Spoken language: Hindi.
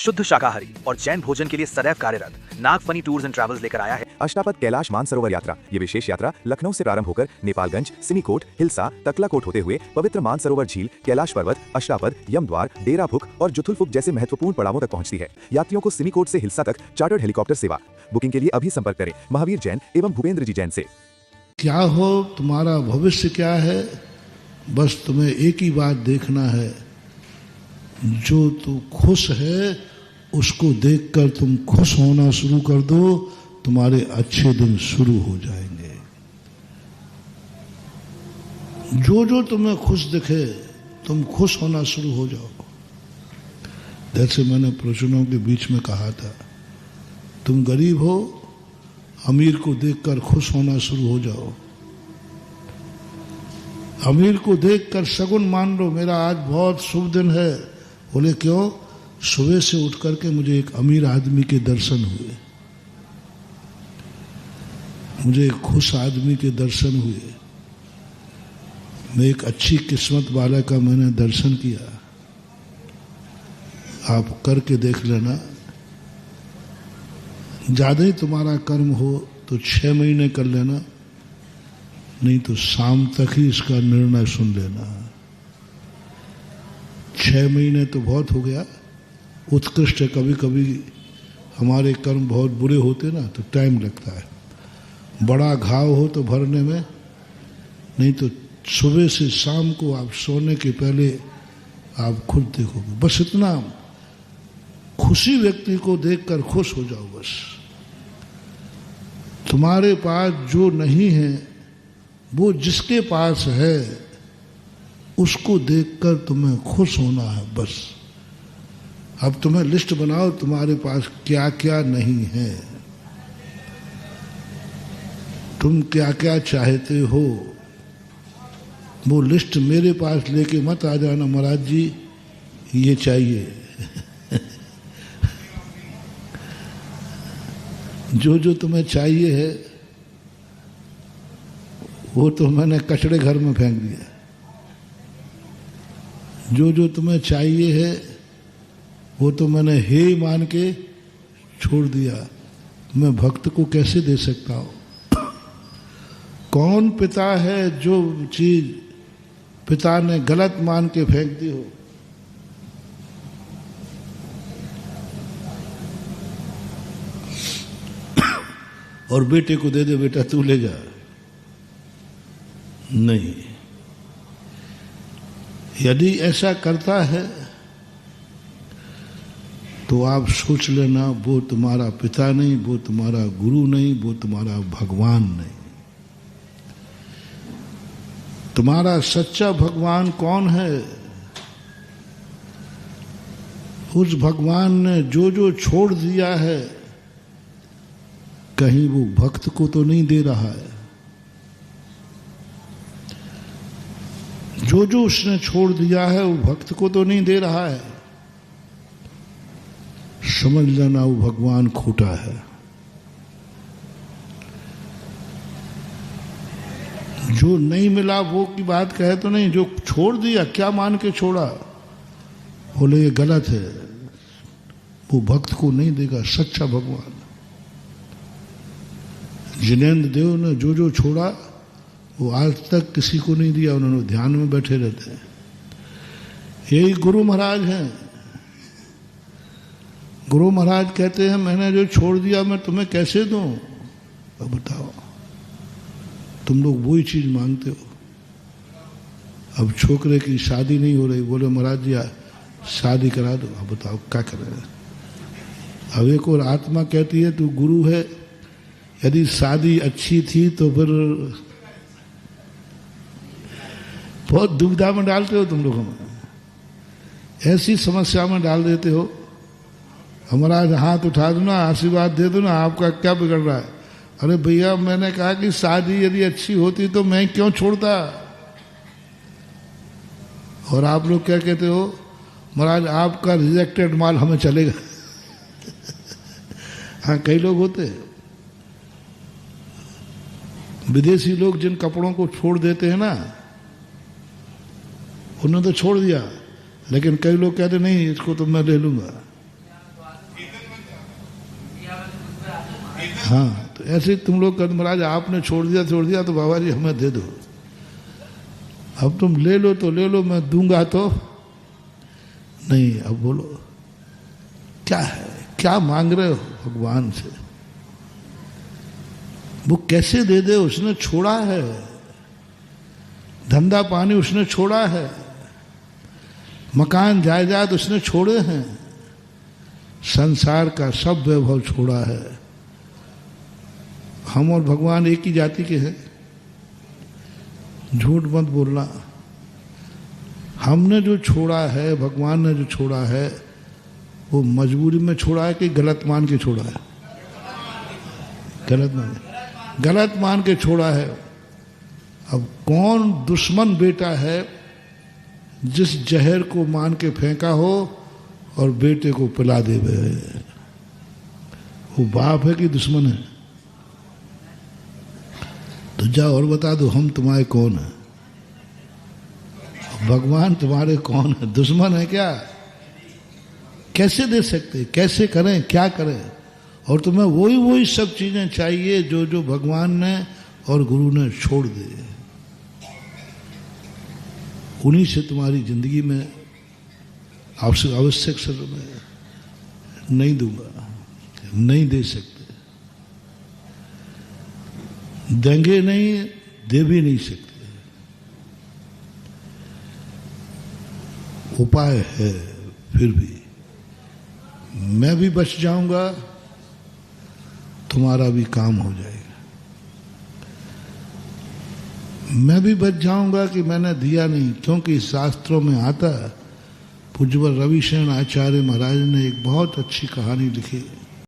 शुद्ध शाकाहारी और जैन भोजन के लिए सदैव कार्यरत नागफनी टूर्स एंड ट्रैवल्स लेकर आया है अष्टापद कैलाश मानसरोवर यात्रा। ये विशेष यात्रा लखनऊ से प्रारंभ होकर नेपालगंज, सिमिकोट, हिलसा, तकलाकोट होते हुए पवित्र मानसरोवर झील, कैलाश पर्वत, अष्टापद, यमद्वार, डेराभुक और जुथुलफुक जैसे महत्वपूर्ण पड़ावों तक पहुंचती है। यात्रियों को सिमिकोट से हिलसा तक चार्टर्ड हेलीकॉप्टर सेवा। बुकिंग के लिए अभी संपर्क करें महावीर जैन एवं भूपेंद्र जी जैन से। क्या हो, तुम्हारा भविष्य क्या है, बस तुम्हें एक ही बात देखना है, जो तू खुश है उसको देखकर तुम खुश होना शुरू कर दो, तुम्हारे अच्छे दिन शुरू हो जाएंगे। जो जो तुम्हें खुश दिखे तुम खुश होना शुरू हो जाओ। जैसे मैंने प्रवचनों के बीच में कहा था, तुम गरीब हो, अमीर को देखकर खुश होना शुरू हो जाओ। अमीर को देखकर शगुन मान लो, मेरा आज बहुत शुभ दिन है। बोले क्यों? सुबह से उठ करके मुझे एक अमीर आदमी के दर्शन हुए, मुझे एक खुश आदमी के दर्शन हुए, मैं एक अच्छी किस्मत वाला का मैंने दर्शन किया। आप करके देख लेना। ज्यादा ही तुम्हारा कर्म हो तो 6 महीने कर लेना, नहीं तो शाम तक ही इसका निर्णय सुन लेना। 6 महीने तो बहुत हो गया, उत्कृष्ट है। कभी कभी हमारे कर्म बहुत बुरे होते ना तो टाइम लगता है। बड़ा घाव हो तो भरने में, नहीं तो सुबह से शाम को आप सोने के पहले आप खुद देखोगे। बस इतना, खुशी व्यक्ति को देखकर खुश हो जाओ। बस तुम्हारे पास जो नहीं है वो जिसके पास है उसको देखकर तुम्हें खुश होना है। बस अब तुम्हें लिस्ट बनाओ, तुम्हारे पास क्या क्या नहीं है, तुम क्या क्या चाहते हो, वो लिस्ट मेरे पास लेके मत आ जाना, महाराज जी ये चाहिए। जो जो तुम्हें चाहिए है वो तो मैंने कचड़े घर में फेंक दिया। जो जो तुम्हें चाहिए है वो तो मैंने हे मान के छोड़ दिया। मैं भक्त को कैसे दे सकता हूं? कौन पिता है जो चीज पिता ने गलत मान के फेंक दी हो? और बेटे को दे दे, बेटा तू ले जा। नहीं, यदि ऐसा करता है तो आप सोच लेना, वो तुम्हारा पिता नहीं, वो तुम्हारा गुरु नहीं, वो तुम्हारा भगवान नहीं। तुम्हारा सच्चा भगवान कौन है? उस भगवान ने जो जो छोड़ दिया है, कहीं वो भक्त को तो नहीं दे रहा है। जो जो उसने छोड़ दिया है वो भक्त को तो नहीं दे रहा है। समझ लेना वो भगवान खोटा है। जो नहीं मिला वो की बात कहे तो नहीं, जो छोड़ दिया क्या मान के छोड़ा, बोले ये गलत है, वो भक्त को नहीं देगा सच्चा भगवान। जिनेंद्र देव ने जो जो छोड़ा वो आज तक किसी को नहीं दिया, उन्होंने ध्यान में बैठे रहते हैं। यही गुरु महाराज हैं। गुरु महाराज कहते हैं मैंने जो छोड़ दिया मैं तुम्हें कैसे दूं? अब बताओ, तुम लोग वही चीज मांगते हो। अब छोकरे की शादी नहीं हो रही, बोले महाराज जी शादी करा दो। अब बताओ क्या करें? अब एक और आत्मा कहती है तू गुरु है, यदि शादी अच्छी थी तो फिर बहुत दुविधा में डालते हो तुम लोगों में, ऐसी समस्या में डाल देते हो। हमारा हाथ उठा दो ना, आशीर्वाद दे दो ना, आपका क्या बिगड़ रहा है? अरे भैया मैंने कहा कि शादी यदि अच्छी होती तो मैं क्यों छोड़ता? और आप लोग क्या कहते हो? महाराज आपका रिजेक्टेड माल हमें चलेगा। हाँ, कई लोग होते हैं विदेशी लोग जिन कपड़ों को छोड़ देते हैं ना, उन्होंने तो छोड़ दिया, लेकिन कई लोग कहते नहीं इसको तो मैं ले लूंगा। हाँ, तो ऐसे तुम लोग कहते महाराज आपने छोड़ दिया तो बाबा जी हमें दे दो। अब तुम ले लो तो ले लो, मैं दूंगा तो नहीं। अब बोलो क्या है, क्या मांग रहे हो भगवान से? वो कैसे दे दे? उसने छोड़ा है, धंधा पानी उसने छोड़ा है, मकान जायदाद उसने छोड़े हैं, संसार का सब वैभव छोड़ा है। हम और भगवान एक ही जाति के हैं, झूठ मत बोलना। हमने जो छोड़ा है, भगवान ने जो छोड़ा है, वो मजबूरी में छोड़ा है कि गलत मान के छोड़ा है? गलत मान के छोड़ा है। अब कौन दुश्मन बेटा है जिस जहर को मान के फेंका हो और बेटे को पिला दे? वो बाप है कि दुश्मन है? तो जाओ और बता दो हम तुम्हारे कौन है? भगवान तुम्हारे कौन है? दुश्मन है क्या? कैसे दे सकते, कैसे करें, क्या करें? और तुम्हें वही सब चीजें चाहिए जो जो भगवान ने और गुरु ने छोड़ दिए। उन्हीं से तुम्हारी जिंदगी में आवश्यक समय नहीं दूंगा, नहीं दे सकते, देंगे नहीं, दे भी नहीं सकते। उपाय है, फिर भी मैं भी बच जाऊंगा, तुम्हारा भी काम हो जाएगा। मैं भी बच जाऊंगा कि मैंने दिया नहीं, क्योंकि शास्त्रों में आता है, पूज्यवर रविशरण आचार्य महाराज ने एक बहुत अच्छी कहानी लिखी।